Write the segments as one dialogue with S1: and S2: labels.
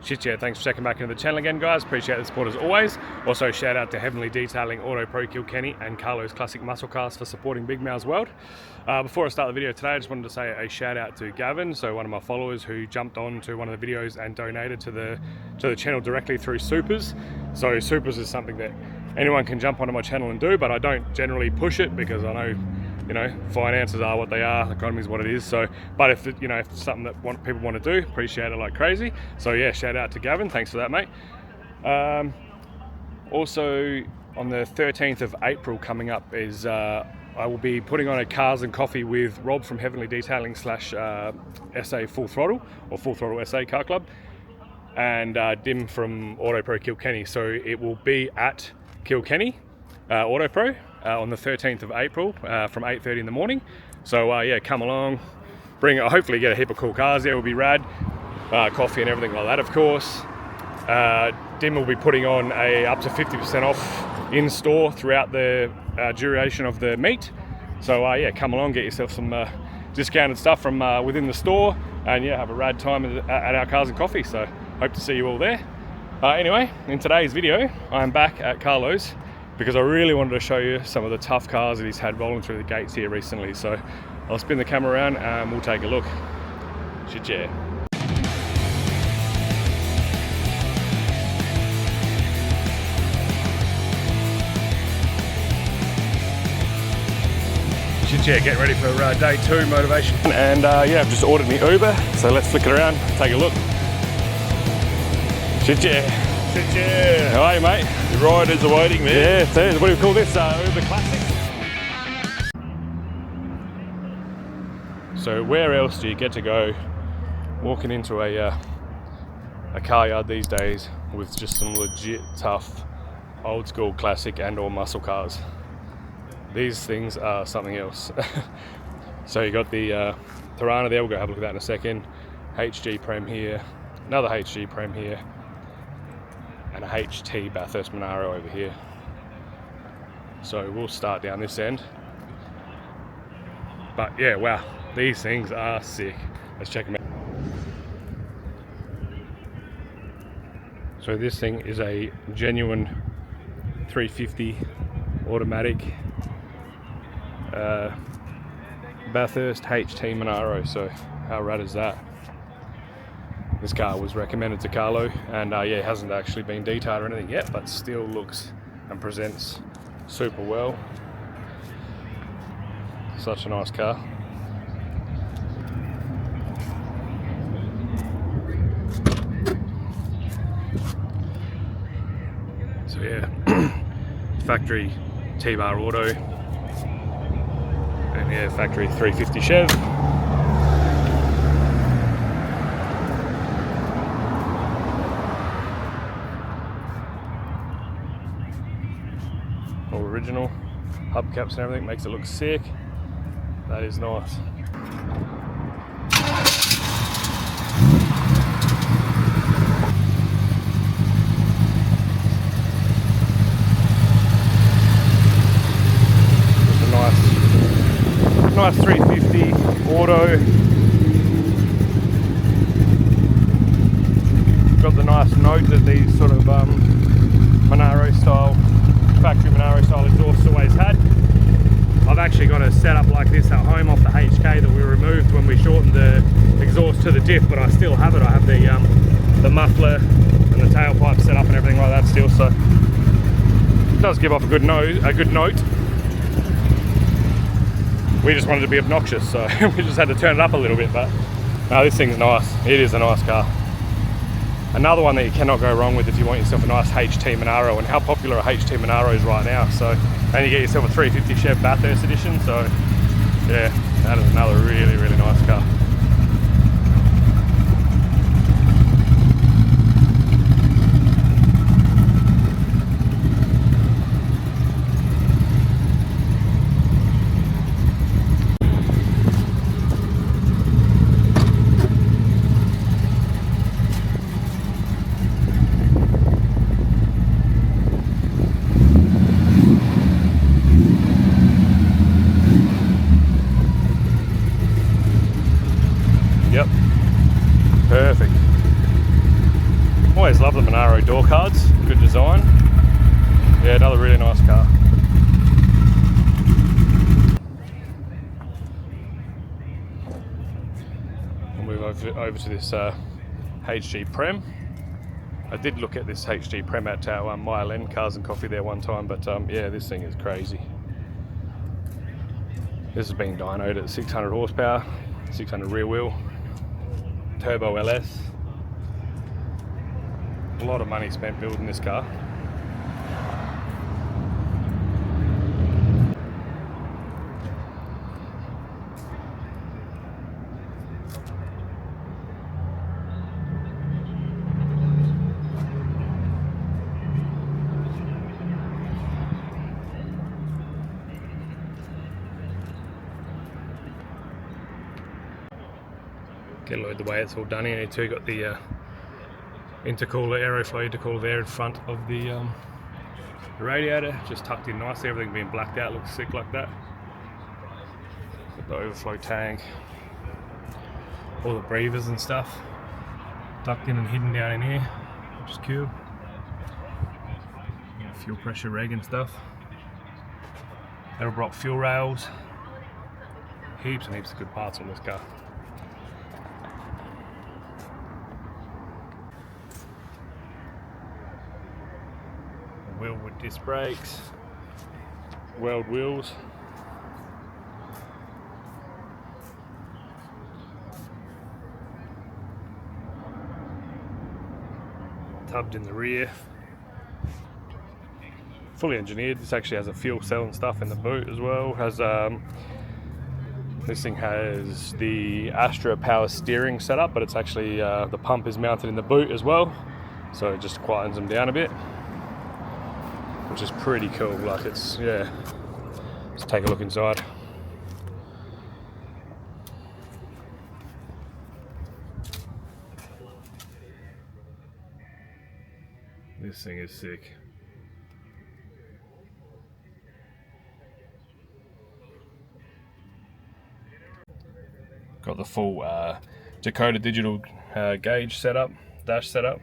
S1: Shit, yeah, thanks for checking back into the channel again, guys. Appreciate the support as always. Also, shout out to Heavenly Detailing, Auto Pro Kilkenny, and Carlo's Classic Muscle Cars for supporting Big Mouth's World. Before I start the video today, I just wanted to say a shout out to Gavin, so one of my followers who jumped on to one of the videos and donated to the channel directly through Supers. So Supers is something that anyone can jump onto my channel and do, but I don't generally push it because I know, you know, finances are what they are, the economy is what it is. So, but if if it's something that people want to do, appreciate it like crazy. So yeah, shout out to Gavin, thanks for that, mate. Also on the 13th of April coming up is I will be putting on a Cars and Coffee with Rob from Heavenly Detailing / SA Full Throttle, or Full Throttle SA Car Club, and Dim from Auto Pro Kilkenny. So it will be at Kilkenny Auto Pro on the 13th of April from 8:30 in the morning. So yeah, come along, hopefully get a heap of cool cars there, will be rad. Coffee and everything like that, of course. Dim will be putting on up to 50% off in store throughout the duration of the meet. So yeah, come along, get yourself some discounted stuff from within the store, and yeah, have a rad time at our Cars and Coffee. So hope to see you all there. Anyway, in today's video, I'm back at Carlo's because I really wanted to show you some of the tough cars that he's had rolling through the gates here recently. So I'll spin the camera around and we'll take a look. Shit, yeah. Shit, yeah, getting ready for day 2 motivation. And yeah, I've just ordered me Uber, so let's flick it around, take a look. Shit, yeah. Shit, yeah. How are you, mate?
S2: The riders are waiting, man.
S1: Yeah, it is. What do we call this? Uber Classic. So where else do you get to go walking into a car yard these days with just some legit tough old school classic and or muscle cars? These things are something else. So you got the Tirana there, we'll go have a look at that in a second. HG Prem here, another HG Prem here, and a HT Bathurst Monaro over here. So we'll start down this end. But yeah, wow, these things are sick. Let's check them out. So this thing is a genuine 350 automatic Bathurst HT Monaro. So how rad is that? This car was recommended to Carlo, and yeah, hasn't actually been detailed or anything yet, but still looks and presents super well. Such a nice car. So yeah, factory T-bar auto, and yeah, factory 350 Chev. All original, hubcaps and everything, makes it look sick. That is nice. Nice 350 auto. Got the nice note that these sort of Monaro style, factory Monaro style exhausts always had. I've actually got a setup like this at home off the HK that we removed when we shortened the exhaust to the diff, but I still have it. I have the muffler and the tailpipe set up and everything like that still, so it does give off a good note. We just wanted to be obnoxious, so we just had to turn it up a little bit, but no, this thing's nice. It is a nice car. Another one that you cannot go wrong with if you want yourself a nice HT Monaro, and how popular are HT Monaros right now. So, and you get yourself a 350 Chev Bathurst edition, so yeah, that is another really, really nice car. always love the Monaro door cards, good design. Yeah, another really nice car. We'll move over to this HG Prem. I did look at this HG Prem at our Mile End Cars and Coffee there one time, but yeah, this thing is crazy. This has been dynoed at 600 horsepower, 600 rear wheel, turbo LS. A lot of money spent building this car. Get a look at the way it's all done here too. Got the intercooler, aeroflow intercooler there in front of the radiator, just tucked in nicely. Everything being blacked out, looks sick like that. Got the overflow tank, all the breathers and stuff tucked in and hidden down in here, which is cool. Fuel pressure reg and stuff. Edelbrock fuel rails. Heaps and heaps of good parts on this car. Wheelwood disc brakes, weld wheels, tubbed in the rear, fully engineered. This actually has a fuel cell and stuff in the boot as well. Has this thing has the Astra power steering setup, but it's actually the pump is mounted in the boot as well, so it just quietens them down a bit, which is pretty cool. Like, it's, yeah, let's take a look inside. This thing is sick. Got the full Dakota digital gauge setup, dash setup.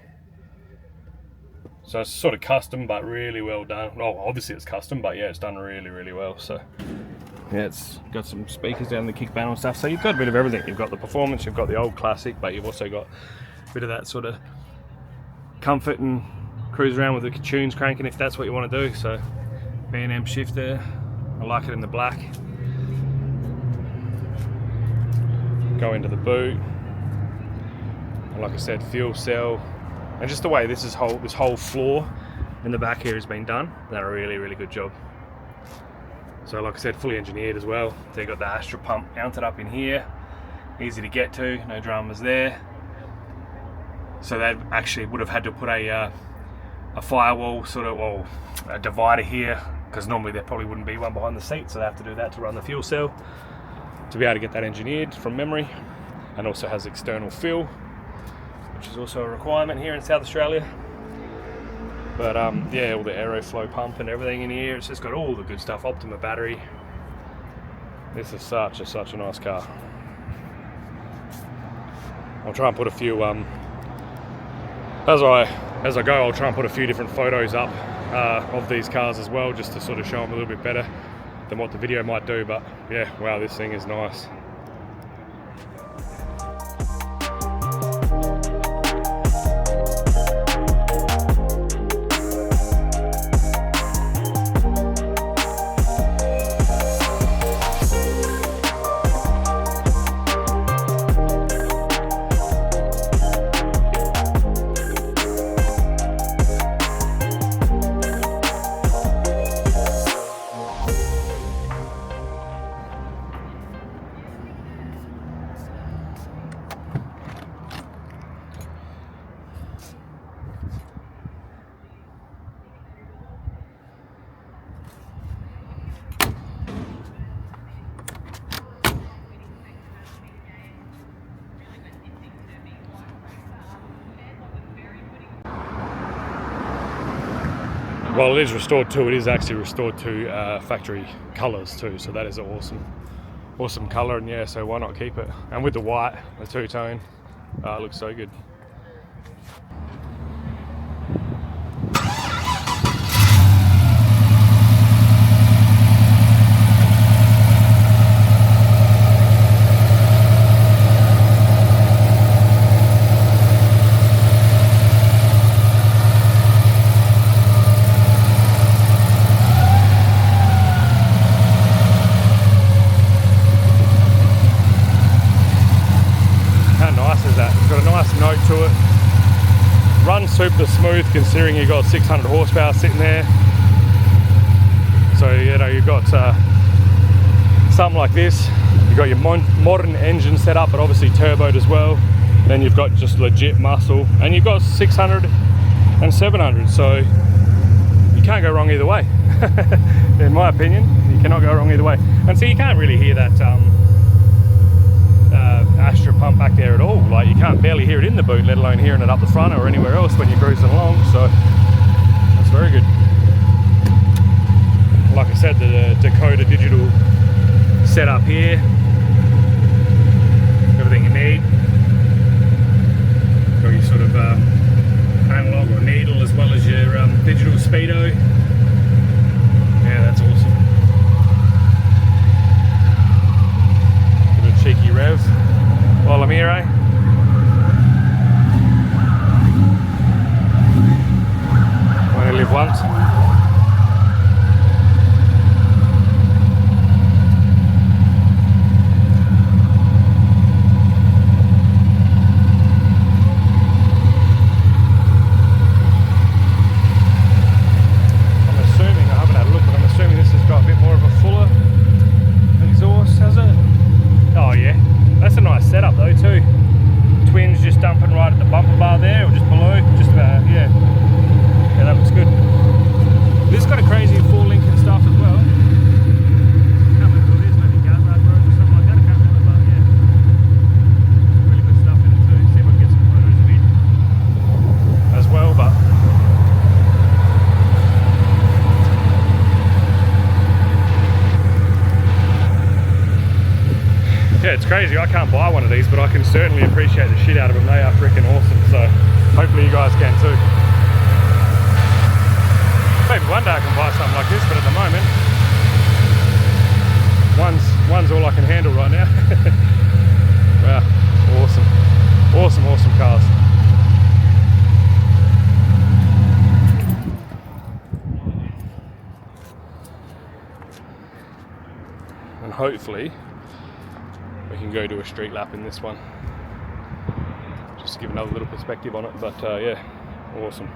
S1: So it's sort of custom, but really well done. Oh, obviously it's custom, but yeah, it's done really, really well. So yeah, it's got some speakers down the kick panel and stuff. So you've got a bit of everything. You've got the performance, you've got the old classic, but you've also got a bit of that sort of comfort and cruise around with the tunes cranking if that's what you want to do. So B&M shifter, I like it in the black. Go into the boot, and like I said, fuel cell, and just the way this whole floor in the back here has been done. Done a really, really good job. So like I said, fully engineered as well. So you got the Astra pump mounted up in here, easy to get to, no dramas there. So they actually would have had to put a firewall sort of, well, a divider here, because normally there probably wouldn't be one behind the seat, so they have to do that to run the fuel cell, to be able to get that engineered from memory. And also has external fill, which is also a requirement here in South Australia. But yeah, all the aeroflow pump and everything in here. It's just got all the good stuff. Optima battery. This is such a nice car. I'll try and put a few as I go, I'll try and put a few different photos up of these cars as well, just to sort of show them a little bit better than what the video might do. But yeah, wow, this thing is nice. Well, it is restored too. It is actually restored to factory colours too, so that is an awesome colour, and yeah, so why not keep it? And with the white, the two-tone, it looks so good. to it. Runs super smooth considering you've got 600 horsepower sitting there. So you know, you've got something like this. You've got your modern engine set up, but obviously turboed as well. Then you've got just legit muscle, and you've got 600 and 700, so you can't go wrong either way. In my opinion, you cannot go wrong either way. And so you can't really hear that Astra pump back there at all. Like, you can't barely hear it in the boot, let alone hearing it up the front or anywhere else when you're cruising along. So that's very good. Like I said, the Dakota digital setup here, everything you need. Got your sort of analog or needle as well as your digital speedo. Yeah, that's awesome. Bit of cheeky rev while I'm here, eh? Only live once. Setup though too. Twins just dumping right at the bumper bar there, or just below, just about, yeah, that looks good. This got a crazy full link and stuff as well. Can't remember what it is, maybe Gazard Road or something like that, I can't remember, but yeah, really good stuff in it too. See if I can get some photos of it as well, but yeah, it's crazy. I can't buy one of these, but I can certainly appreciate the shit out of them. They are freaking awesome. So hopefully you guys can too. Maybe one day I can buy something like this, but at the moment, one's all I can handle right now. Wow, awesome. Awesome, awesome cars. And hopefully we can go do a street lap in this one, just to give another little perspective on it. But yeah, awesome.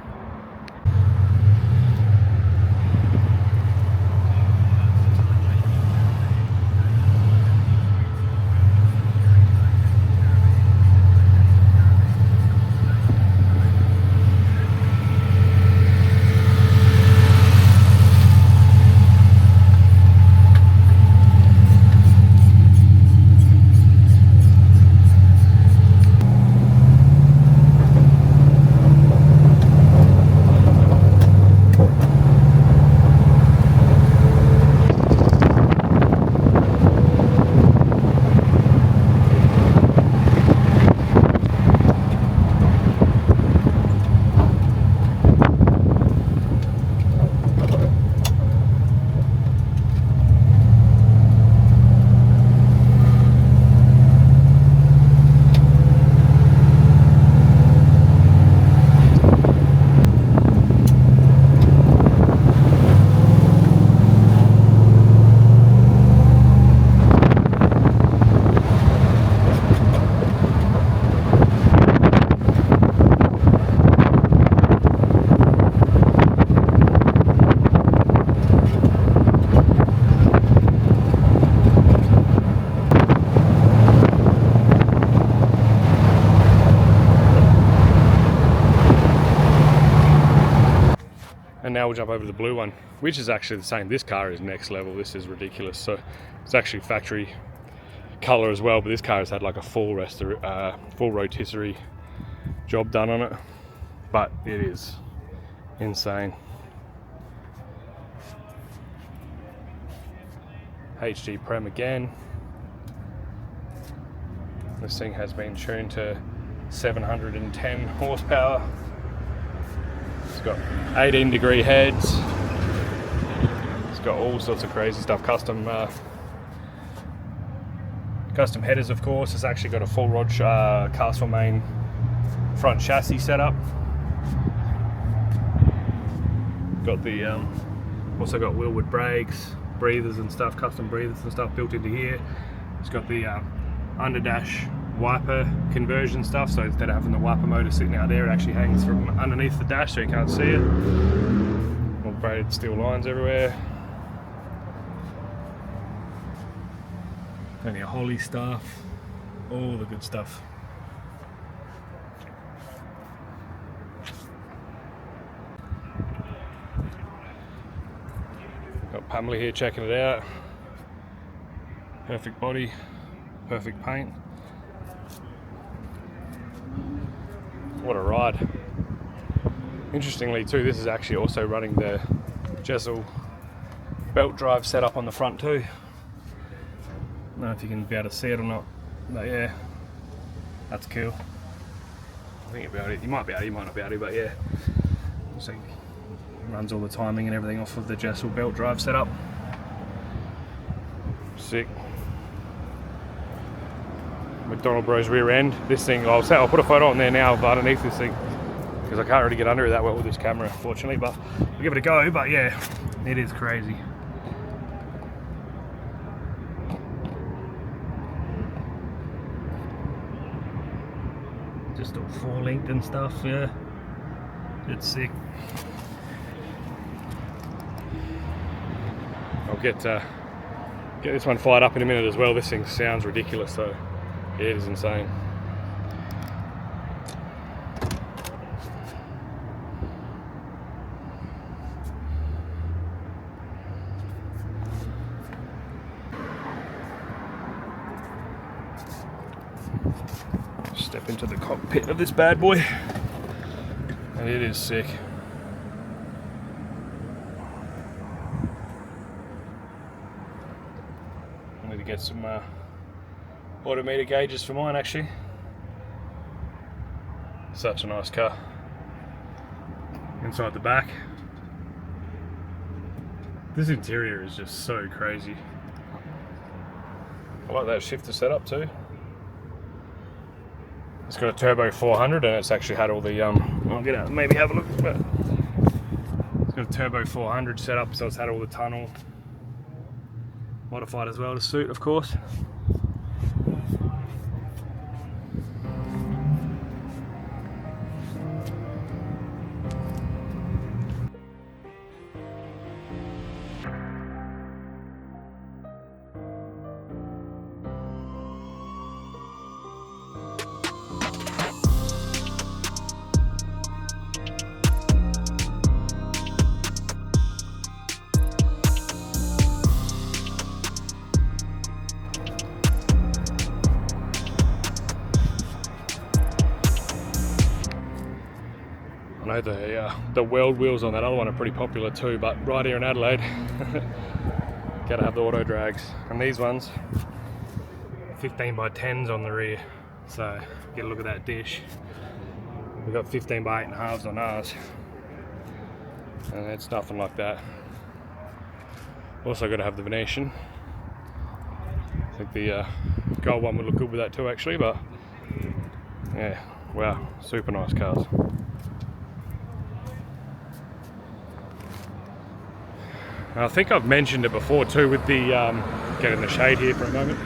S1: And now we'll jump over to the blue one, which is actually the same. This car is next level. This is ridiculous. So it's actually factory color as well, but this car has had like a full rotisserie job done on it. But it is insane. HD Prem again. This thing has been tuned to 710 horsepower. It's got 18-degree heads. It's got all sorts of crazy stuff. Custom headers, of course. It's actually got a full rod Castle main front chassis setup. Got the also got wheelwood brakes, breathers and stuff, custom breathers and stuff built into here. It's got the under dash wiper conversion stuff, so instead of having the wiper motor sitting out there, it actually hangs from underneath the dash so you can't see it. All braided steel lines everywhere. Plenty of Holly stuff, all the good stuff. Got Pamela here checking it out. Perfect body, perfect paint. What a ride. Interestingly too, this is actually also running the Jessel belt drive setup on the front too. I don't know if you can be able to see it or not, but yeah, that's cool. I think you'll be able to, you might be able to, you might not be able to, but yeah. So runs all the timing and everything off of the Jessel belt drive setup. Sick. McDonald Bros rear end. This thing, I'll put a photo on there now of underneath this thing, because I can't really get under it that well with this camera, unfortunately, but I'll give it a go. But yeah, it is crazy. Just all full length and stuff, yeah. It's sick. I'll get this one fired up in a minute as well. This thing sounds ridiculous, so yeah, it is insane. Step into the cockpit of this bad boy, and it is sick. I need to get some odometer gauges for mine actually. Such a nice car. Inside the back, this interior is just so crazy. I like that shifter setup too. It's got a turbo 400 and it's actually had all the I'll get out, maybe have a look, but it's got a turbo 400 setup, so it's had all the tunnel modified as well to suit, of course. I know the world wheels on that other one are pretty popular too, but right here in Adelaide, gotta have the auto drags. And these ones, 15 by 10s on the rear, so get a look at that dish. We've got 15 by 8.5s on ours, and it's nothing like that. Also got to have the Venetian. I think the gold one would look good with that too actually, but yeah, wow, super nice cars. I think I've mentioned it before too with the, get in the shade here for a moment,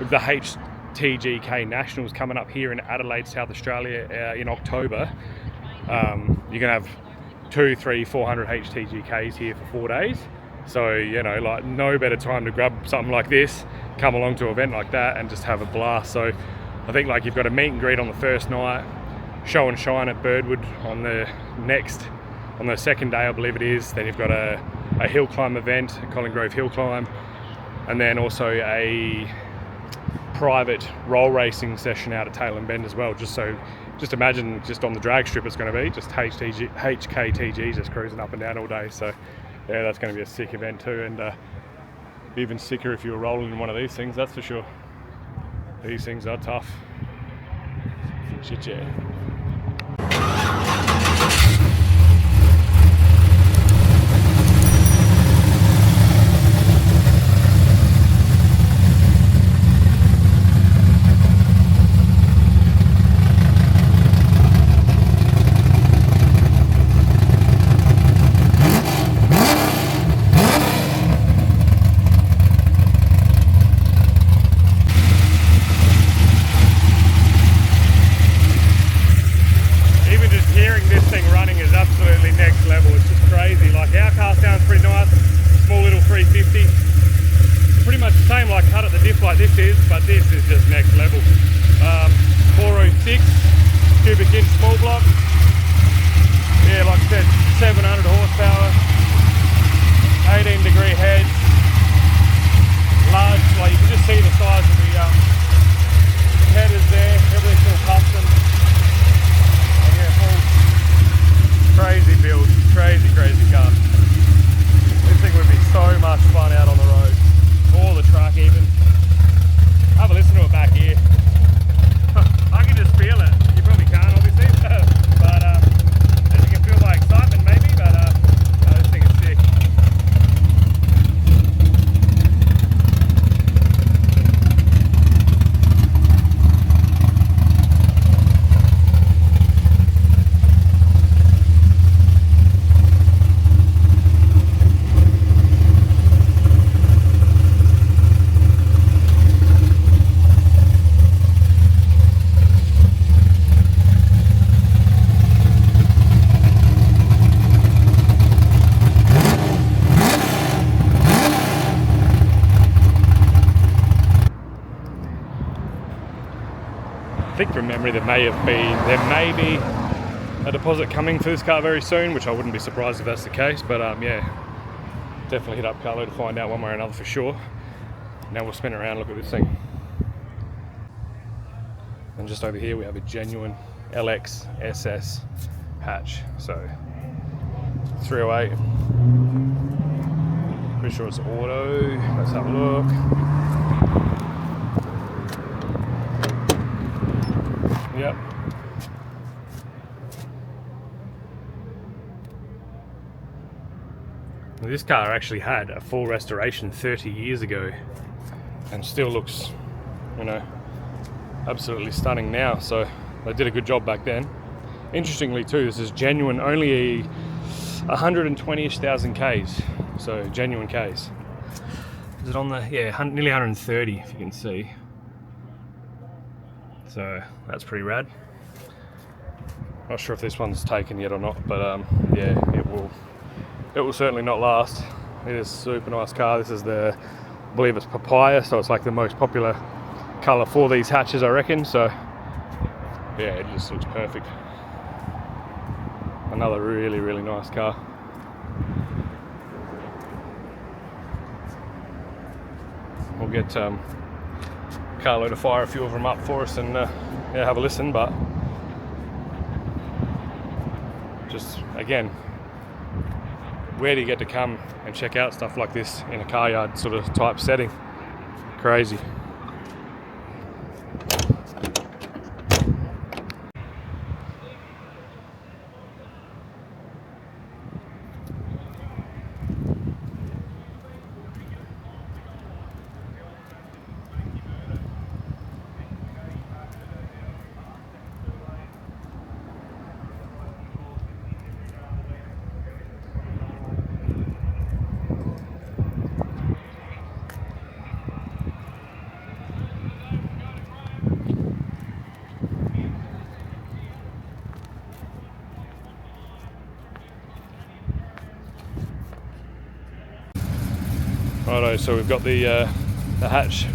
S1: with the HTGK Nationals coming up here in Adelaide, South Australia in October. You're gonna have 200, 300, 400 HTGKs here for 4 days. So, you know, like no better time to grab something like this, come along to an event like that and just have a blast. So I think like you've got a meet and greet on the first night, show and shine at Birdwood on the second day, I believe it is. Then you've got a hill climb event, a Colin Grove hill climb, and then also a private roll racing session out at Tail and Bend as well. Just imagine just on the drag strip it's going to be just HKTGs just cruising up and down all day. So yeah, that's going to be a sick event too, and even sicker if you were rolling in one of these things, that's for sure. These things are tough. Shit, yeah. this is just next level. 406 cubic inch small block. Yeah, like I said, 700 horsepower, 18-degree heads, large, like you can just see the size of the headers there, everything's all custom. And yeah, full crazy build, crazy car. This thing would be so much fun out on the road, or the truck even. Have a listen to it back here. I can just feel it. You probably can't, obviously, but as you can feel my excitement, maybe. But no, this thing is sick. I think from memory there may be a deposit coming for this car very soon, which I wouldn't be surprised if that's the case, but yeah, definitely hit up Carlo to find out one way or another for sure. Now we'll spin around and look at this thing. And just over here we have a genuine LX SS hatch, so 308, pretty sure it's auto. Let's have a look. Yep. This car actually had a full restoration 30 years ago and still looks, you know, absolutely stunning now. So they did a good job back then. Interestingly too, this is genuine, only 120-ish thousand Ks. So genuine Ks. Is it on the, yeah, nearly 130 if you can see. So that's pretty rad. Not sure if this one's taken yet or not, but yeah, it will certainly not last. It is a super nice car. This is the, I believe it's papaya, so it's like the most popular colour for these hatches, I reckon. So yeah, it just looks perfect. Another really, really nice car. We'll get Carlo to fire a few of them up for us and yeah, have a listen, but just again, where do you get to come and check out stuff like this in a car yard sort of type setting? Crazy. Righto, so we've got the hatch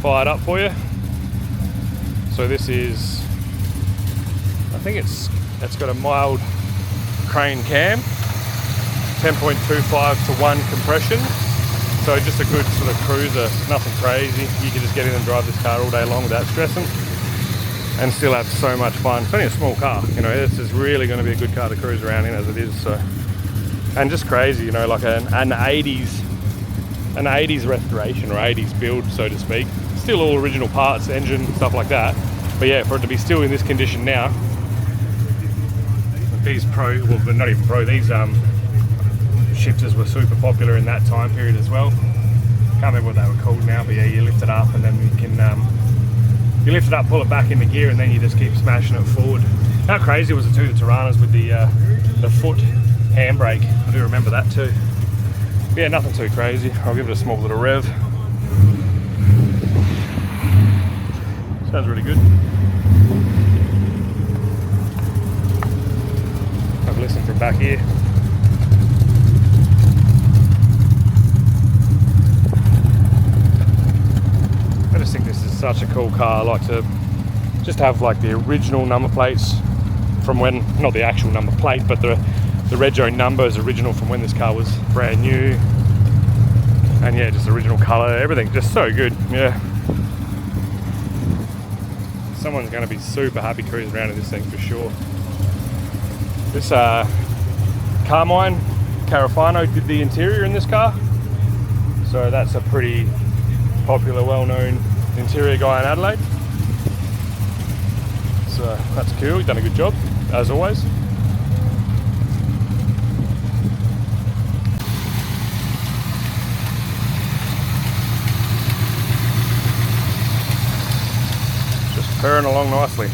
S1: fired up for you. So this is, I think it's got a mild crane cam, 10.25 to 1 compression. So just a good sort of cruiser, nothing crazy. You can just get in and drive this car all day long without stressing and still have so much fun. It's only a small car, you know, this is really going to be a good car to cruise around in as it is. So, and just crazy, you know, like an 80s restoration or 80s build, so to speak. Still all original parts, engine, stuff like that. But yeah, for it to be still in this condition now, these well, not even pro, these shifters were super popular in that time period as well. Can't remember what they were called now, but yeah, you lift it up and then you can, you lift it up, pull it back into gear, and then you just keep smashing it forward. How crazy was the two Tiranas with the foot handbrake? I do remember that too. Yeah, nothing too crazy. I'll give it a small little rev. Sounds really good. Have a listen from back here. I just think this is Such a cool car. I like to just have like the original number plates from when, not the actual number plate, but the rego number is original from when this car was brand new. And yeah, just original colour, everything just so good. Yeah. Someone's going to be super happy cruising around in this thing for sure. This Carmine Carafano did the interior in this car. So that's a pretty popular, well-known interior guy in Adelaide. So that's cool, he's done a good job, as always. Just purring along nicely.